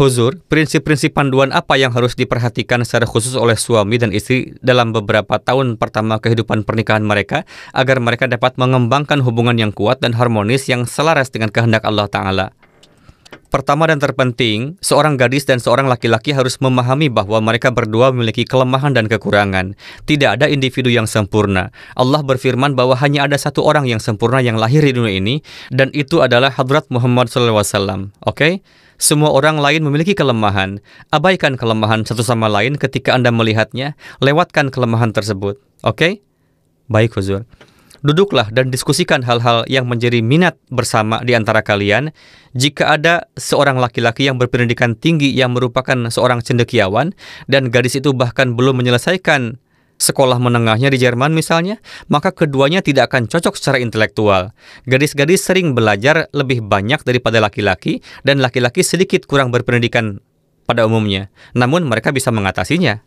Huzur, prinsip-prinsip panduan apa yang harus diperhatikan secara khusus oleh suami dan istri dalam beberapa tahun pertama kehidupan pernikahan mereka agar mereka dapat mengembangkan hubungan yang kuat dan harmonis yang selaras dengan kehendak Allah Ta'ala? Pertama dan terpenting, seorang gadis dan seorang laki-laki harus memahami bahwa mereka berdua memiliki kelemahan dan kekurangan. Tidak ada individu yang sempurna. Allah berfirman bahwa hanya ada satu orang yang sempurna yang lahir di dunia ini, dan itu adalah Hadrat Muhammad SAW. Oke? Semua orang lain memiliki kelemahan. Abaikan kelemahan satu sama lain ketika Anda melihatnya, lewatkan kelemahan tersebut. Oke? Baik, Huzur. Duduklah dan diskusikan hal-hal yang menjadi minat bersama di antara kalian. Jika ada seorang laki-laki yang berpendidikan tinggi yang merupakan seorang cendekiawan, dan gadis itu bahkan belum menyelesaikan sekolah menengahnya di Jerman misalnya, maka keduanya tidak akan cocok secara intelektual. Gadis-gadis sering belajar lebih banyak daripada laki-laki, dan laki-laki sedikit kurang berpendidikan pada umumnya. Namun mereka bisa mengatasinya.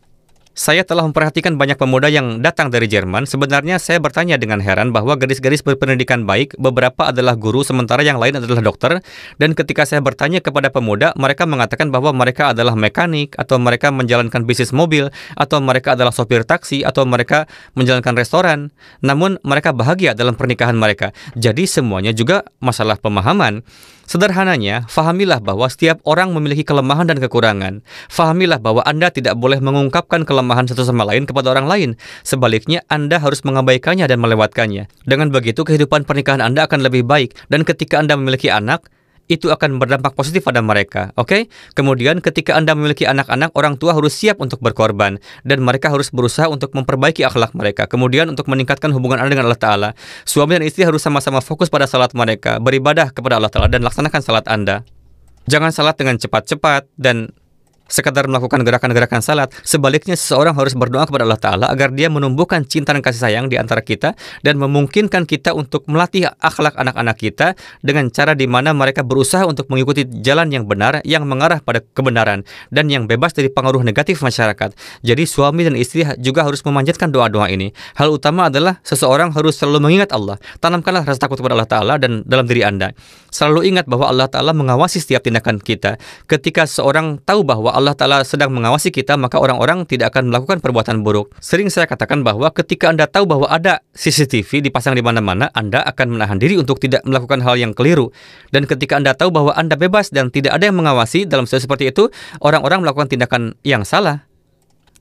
Saya telah memperhatikan banyak pemuda yang datang dari Jerman. Sebenarnya saya bertanya dengan heran bahwa gadis-gadis berpendidikan baik, beberapa adalah guru, sementara yang lain adalah dokter. Dan ketika saya bertanya kepada pemuda, mereka mengatakan bahwa mereka adalah mekanik, atau mereka menjalankan bisnis mobil, atau mereka adalah sopir taksi, atau mereka menjalankan restoran. Namun mereka bahagia dalam pernikahan mereka. Jadi semuanya juga masalah pemahaman. Sederhananya, fahamilah bahwa setiap orang memiliki kelemahan dan kekurangan. Fahamilah bahwa Anda tidak boleh mengungkapkan kelemahan satu sama lain kepada orang lain. Sebaliknya, Anda harus mengabaikannya dan melewatkannya. Dengan begitu, kehidupan pernikahan Anda akan lebih baik. Dan ketika Anda memiliki anak, itu akan berdampak positif pada mereka. Oke? Kemudian ketika Anda memiliki anak-anak, orang tua harus siap untuk berkorban. Dan mereka harus berusaha untuk memperbaiki akhlak mereka. Kemudian untuk meningkatkan hubungan Anda dengan Allah Ta'ala. Suami dan istri harus sama-sama fokus pada salat mereka. Beribadah kepada Allah Ta'ala dan laksanakan salat Anda. Jangan salat dengan cepat-cepat dan sekadar melakukan gerakan-gerakan salat. Sebaliknya, seseorang harus berdoa kepada Allah Ta'ala agar dia menumbuhkan cinta dan kasih sayang di antara kita dan memungkinkan kita untuk melatih akhlak anak-anak kita dengan cara di mana mereka berusaha untuk mengikuti jalan yang benar, yang mengarah pada kebenaran, dan yang bebas dari pengaruh negatif masyarakat. Jadi suami dan istri juga harus memanjatkan doa-doa ini. Hal utama adalah seseorang harus selalu mengingat Allah. Tanamkanlah rasa takut kepada Allah Ta'ala dan dalam diri Anda. Selalu ingat bahwa Allah Ta'ala mengawasi setiap tindakan kita. Ketika seorang tahu bahwa Allah Ta'ala sedang mengawasi kita, maka orang-orang tidak akan melakukan perbuatan buruk. Sering saya katakan bahwa ketika Anda tahu bahwa ada CCTV dipasang di mana-mana, Anda akan menahan diri untuk tidak melakukan hal yang keliru. Dan ketika Anda tahu bahwa Anda bebas dan tidak ada yang mengawasi dalam situasi seperti itu, orang-orang melakukan tindakan yang salah.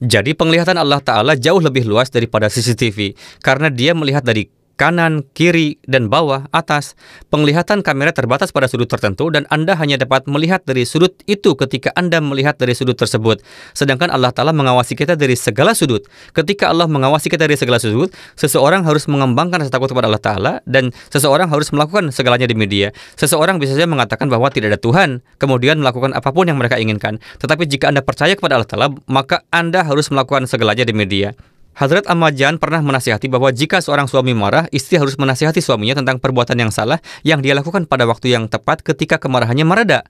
Jadi penglihatan Allah Ta'ala jauh lebih luas daripada CCTV, karena dia melihat dari kanan, kiri, dan bawah, atas. Penglihatan kamera terbatas pada sudut tertentu dan Anda hanya dapat melihat dari sudut itu ketika Anda melihat dari sudut tersebut. Sedangkan Allah Ta'ala mengawasi kita dari segala sudut. Ketika Allah mengawasi kita dari segala sudut, seseorang harus mengembangkan rasa takut kepada Allah Ta'ala dan seseorang harus melakukan segalanya demi Dia. Seseorang bisa saja mengatakan bahwa tidak ada Tuhan, kemudian melakukan apapun yang mereka inginkan. Tetapi jika Anda percaya kepada Allah Ta'ala, maka Anda harus melakukan segalanya demi Dia. Hadrat Ahmad Jan pernah menasihati bahwa jika seorang suami marah, istri harus menasihati suaminya tentang perbuatan yang salah yang dia lakukan pada waktu yang tepat ketika kemarahannya mereda.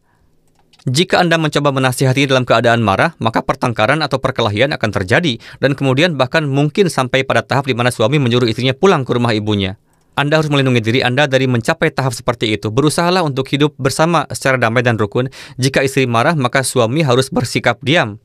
Jika Anda mencoba menasihati dalam keadaan marah, maka pertengkaran atau perkelahian akan terjadi, dan kemudian bahkan mungkin sampai pada tahap di mana suami menyuruh istrinya pulang ke rumah ibunya. Anda harus melindungi diri Anda dari mencapai tahap seperti itu. Berusahalah untuk hidup bersama secara damai dan rukun. Jika istri marah, maka suami harus bersikap diam.